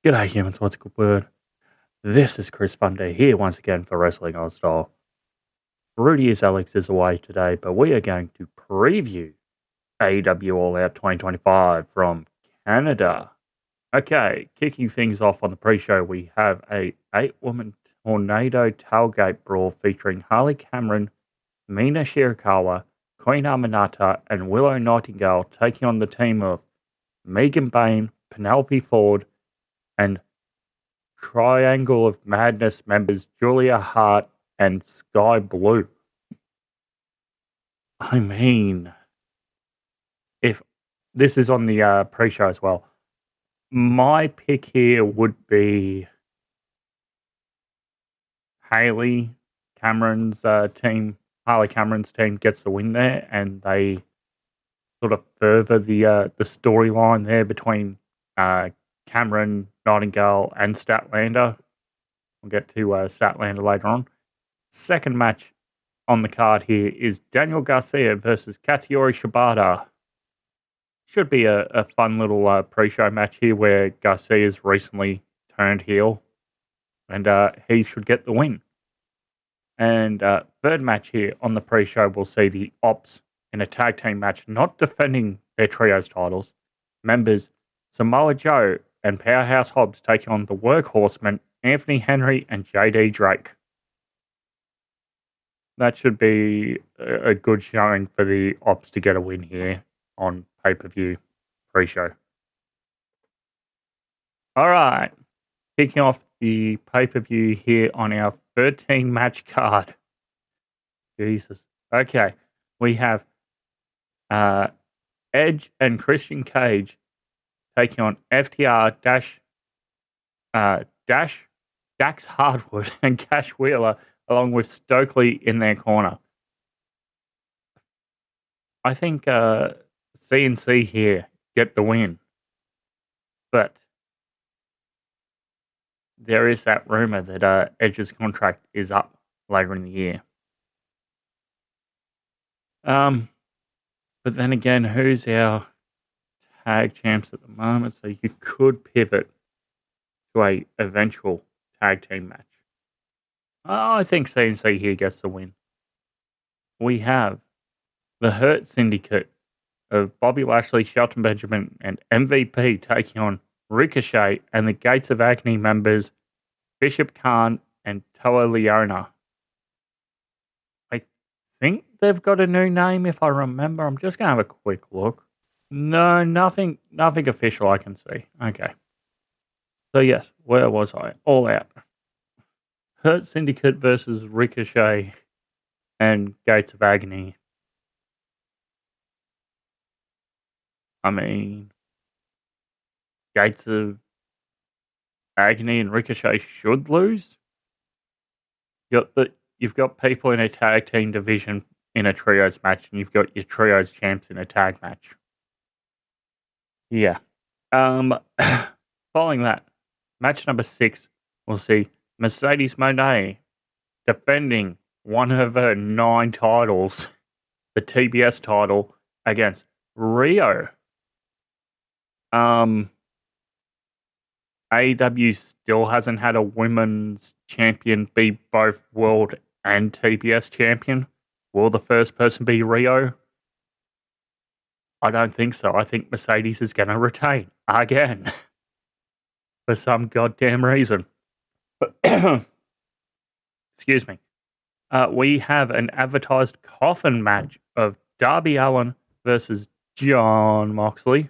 G'day humans, what's a good word? This is Chris Funday here once again for Wrestling Oz Style. Rudy is Alex is away today, but we are going to preview AEW All Out 2025 from Canada. Okay, kicking things off on the pre-show, we have a 8-woman tornado tailgate brawl featuring Harley Cameron, Mina Shirakawa, Queen Aminata, and Willow Nightingale taking on the team of Megan Bayne, Penelope Ford, and Triangle of Madness members Julia Hart and Skye Blue. I mean, if this is on the pre-show as well, my pick here would be Harley Cameron's team gets the win there, and they sort of further the storyline there between Cameron, Nightingale, and Statlander. We'll get to Statlander later on. Second match on the card here is Daniel Garcia versus Katsuyori Shibata. Should be a fun little pre-show match here where Garcia's recently turned heel, and he should get the win. And third match here on the pre-show, we'll see the Opps in a tag team match, not defending their trios titles. Members Samoa Joe and Powerhouse Hobbs taking on the WorkHorsemen, Anthony Henry and JD Drake. That should be a good showing for the Opps to get a win here on pay-per-view pre-show. All right, kicking off the pay-per-view here on our 13-match card. Jesus. Okay, we have Edge and Christian Cage taking on FTR, Dax Harwood, and Cash Wheeler, along with Stokely in their corner. I think CNC here get the win. But there is that rumor that Edge's contract is up later in the year. But then again, who's our tag champs at the moment? So you could pivot to a eventual tag team match. I think CNC here gets the win. We have the Hurt Syndicate of Bobby Lashley, Shelton Benjamin, and MVP taking on Ricochet and the Gates of Agony members Bishop Kaun and Toa Liona. I think they've got a new name if I remember. I'm just going to have a quick look. No, nothing official I can see. Okay. So yes, where was I? All Out. Hurt Syndicate versus Ricochet and Gates of Agony. I mean, Gates of Agony and Ricochet should lose. You've got people in a tag team division in a trios match, and you've got your trios champs in a tag match. Yeah. Following that, match number 6, we'll see Mercedes Moné defending one of her 9 titles, the TBS title, against Riho. AEW still hasn't had a women's champion be both world and TBS champion. Will the first person be Riho? I don't think so. I think Mercedes is going to retain again for some goddamn reason. Excuse me. We have an advertised coffin match of Darby Allin versus Jon Moxley.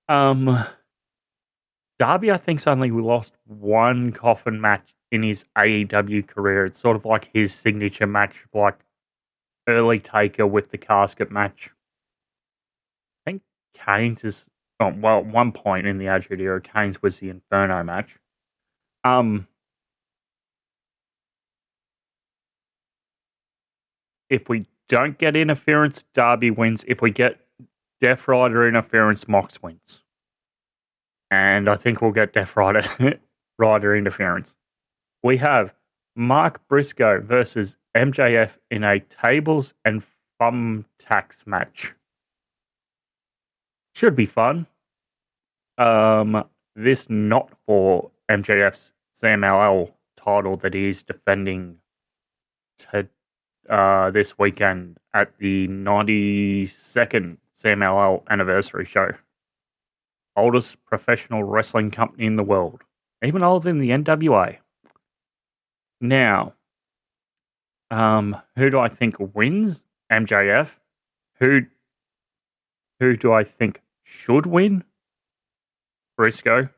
Darby, I think, only lost one coffin match in his AEW career. It's sort of like his signature match, like early Taker with the casket match. I think Kane's is, at one point in the Attitude Era, Kane's was the Inferno match. If we don't get interference, Darby wins. If we get Death Rider interference, Mox wins. And I think we'll get Death Rider interference. We have Mark Briscoe versus MJF in a tables and thumbtacks match. Should be fun. this not for MJF's CMLL title that he's defending this weekend at the 92nd CMLL anniversary show. Oldest professional wrestling company in the world. Even older than the NWA. Now, who do I think wins? MJF. Who do I think should win? Briscoe.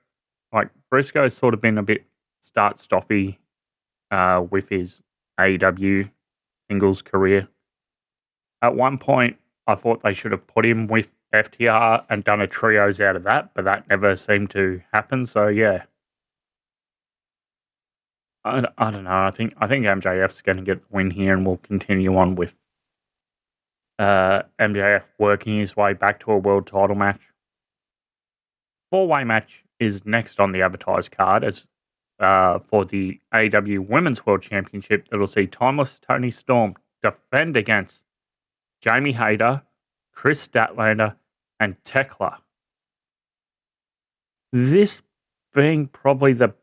Like, Briscoe's sort of been a bit start-stoppy with his AEW singles career. At one point, I thought they should have put him with FTR and done a trios out of that, but that never seemed to happen, so yeah. I don't know. I think MJF's going to get the win here, and we'll continue on with MJF working his way back to a world title match. 4-way match is next on the advertised card as for the AEW Women's World Championship that'll see Timeless Toni Storm defend against Jamie Hayter, Chris Statlander, and Tekla. This being probably the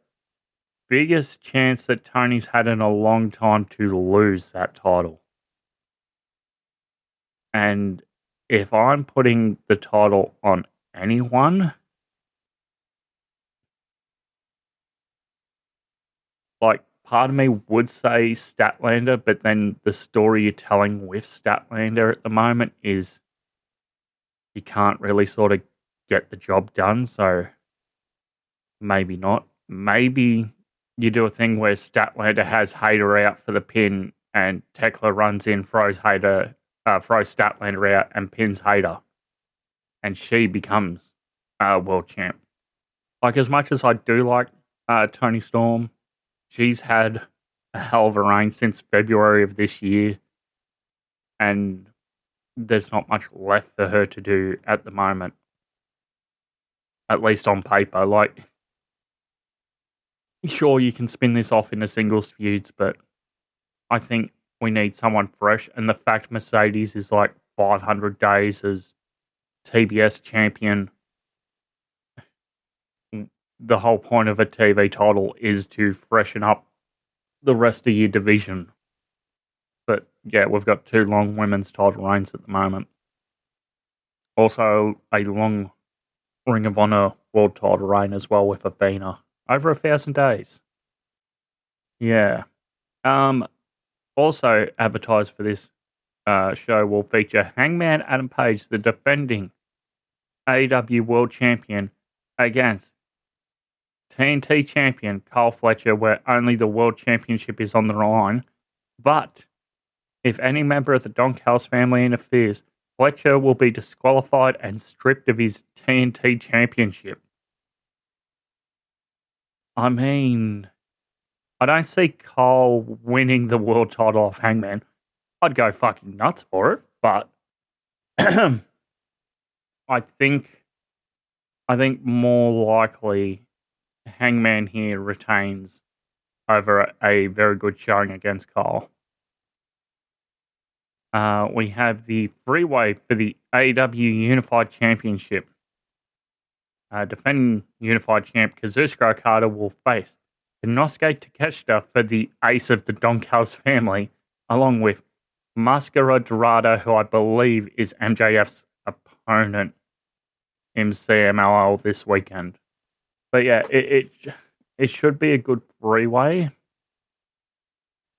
biggest chance that Tony's had in a long time to lose that title. And if I'm putting the title on anyone, like, part of me would say Statlander, but then the story you're telling with Statlander at the moment is you can't really sort of get the job done, so maybe not. Maybe you do a thing where Statlander has Hayter out for the pin and Tekla runs in, throws Statlander out and pins Hayter. And she becomes world champ. Like, as much as I do like Toni Storm, she's had a hell of a reign since February of this year. And there's not much left for her to do at the moment. At least on paper. Like, sure, you can spin this off into singles feuds, but I think we need someone fresh. And the fact Mercedes is like 500 days as TBS champion, the whole point of a TV title is to freshen up the rest of your division. But yeah, we've got 2 long women's title reigns at the moment. Also, a long Ring of Honor world title reign as well with Athena. Over 1,000 days. Yeah. Also advertised for this show will feature Hangman Adam Page, the defending AEW World Champion, against TNT Champion Kyle Fletcher, where only the World Championship is on the line. But if any member of the Donkhouse family interferes, Fletcher will be disqualified and stripped of his TNT Championship. I mean, I don't see Kyle winning the world title off Hangman. I'd go fucking nuts for it, but I think more likely Hangman here retains over a very good showing against Kyle. We have the freeway for the AEW Unified Championship. Defending Unified Champ Kazuchika Okada will face Inosuke Takeshita for the ace of the Donkhouse family, along with Mascara Dorada, who I believe is MJF's opponent in CMLL this weekend. But yeah, it should be a good three-way.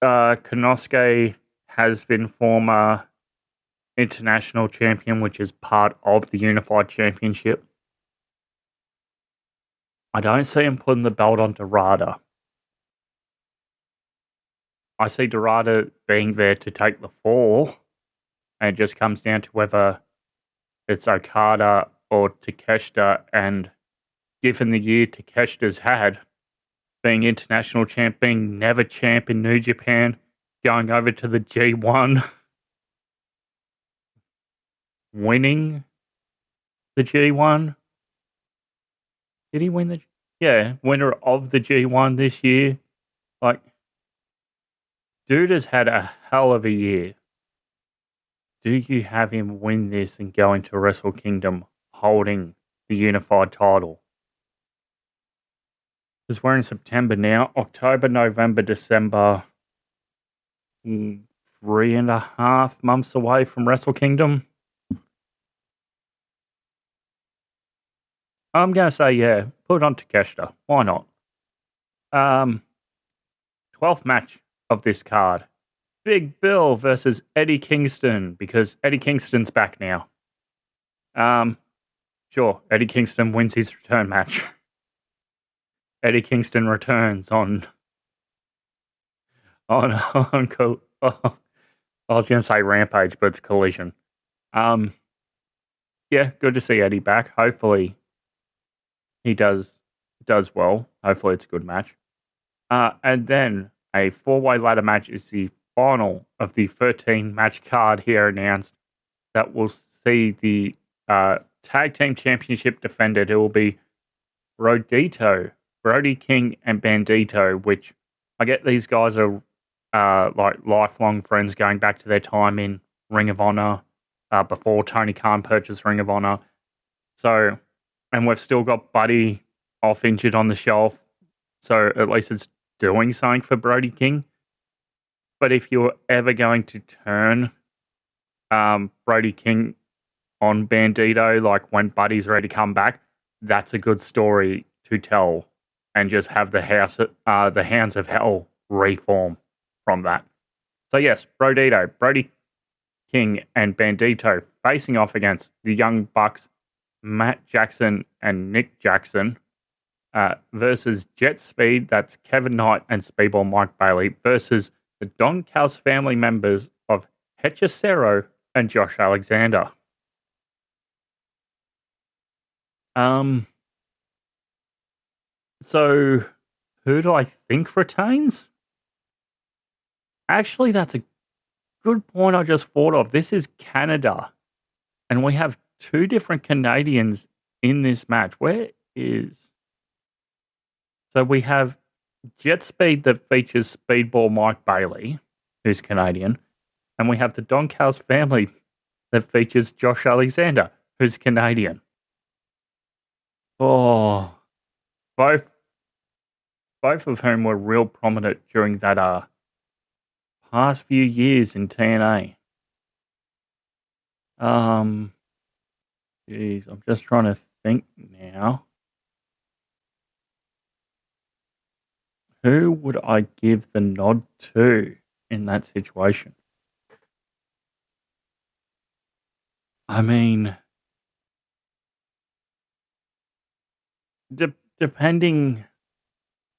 Konosuke has been former international champion, which is part of the Unified Championship. I don't see him putting the belt on Dorada. I see Dorada being there to take the fall, and it just comes down to whether it's Okada or Takeshita, and given the year Takeshita's had, being international champ, being never champ in New Japan, going over to the G1, winning the G1. Did he win the... Yeah, winner of the G1 this year. Like, dude has had a hell of a year. Do you have him win this and go into Wrestle Kingdom holding the unified title? Because we're in September now. October, November, December. 3.5 months away from Wrestle Kingdom. I'm going to say, yeah, put on Takeshita. Why not? 12th match of this card. Big Bill versus Eddie Kingston, because Eddie Kingston's back now. Sure, Eddie Kingston wins his return match. Eddie Kingston returns on I was going to say Rampage, but it's Collision. Yeah, good to see Eddie back. Hopefully he does well. Hopefully it's a good match. And then a 4-way ladder match is the final of the 13-match card here announced that will see the Tag Team Championship defended. It will be Brody King and Bandito, which I get these guys are like lifelong friends going back to their time in Ring of Honor before Tony Khan purchased Ring of Honor. So, and we've still got Buddy off injured on the shelf. So at least it's doing something for Brody King. But if you're ever going to turn Brody King on Bandito, like when Buddy's ready to come back, that's a good story to tell, and just have the Hounds of Hell reform from that. So yes, Brody King and Bandito facing off against the Young Bucks, Matt Jackson and Nick Jackson, versus Jet Speed, that's Kevin Knight and Speedball Mike Bailey, versus the Don Callis family members of Hechicero and Josh Alexander. So who do I think retains? Actually, that's a good point I just thought of. This is Canada, and we have two different Canadians in this match. So we have Jet Speed that features Speedball Mike Bailey, who's Canadian, and we have the Don Callis family that features Josh Alexander, who's Canadian. Oh, both of whom were real prominent during that past few years in TNA. I'm just trying to think now. Who would I give the nod to in that situation? I mean, depending.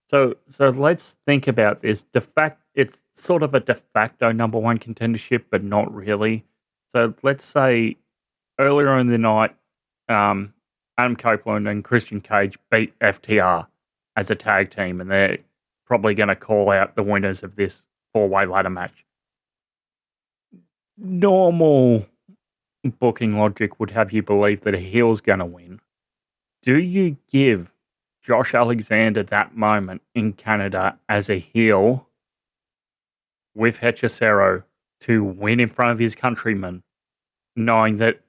So let's think about this. It's sort of a de facto number one contendership, but not really. So let's say earlier in the night, Adam Copeland and Christian Cage beat FTR as a tag team, and they're probably going to call out the winners of this 4-way ladder match. Normal booking logic would have you believe that a heel's going to win. Do you give Josh Alexander that moment in Canada as a heel with Hechicero to win in front of his countrymen, knowing that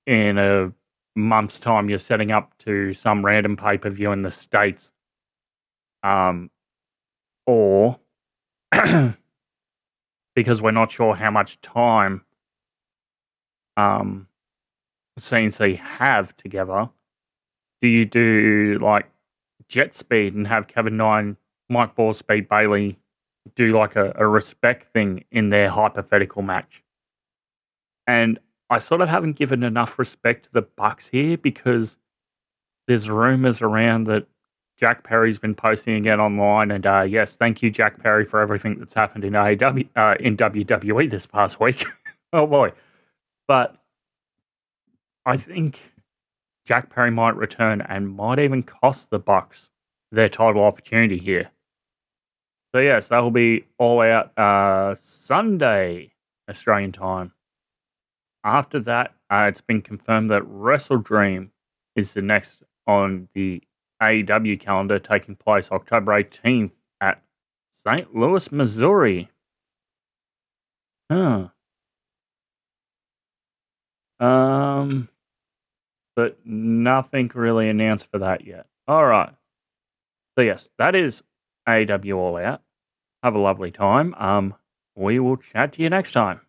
in a month's time you're setting up to some random pay-per-view in the States? Or because we're not sure how much time CNC have together, do you do like Jet Speed and have Kevin Knight, Mike Ball, Speed Bailey do like a respect thing in their hypothetical match? And I sort of haven't given enough respect to the Bucks here, because there's rumors around that Jack Perry's been posting again online, and yes, thank you, Jack Perry, for everything that's happened in WWE this past week. Oh boy. But I think Jack Perry might return and might even cost the Bucks their title opportunity here. So yes, that will be All Out Sunday Australian time. After that, it's been confirmed that Wrestle Dream is the next on the AEW calendar, taking place October 18th at St. Louis, Missouri. But nothing really announced for that yet. All right. So yes, that is AEW All Out. Have a lovely time. We will chat to you next time.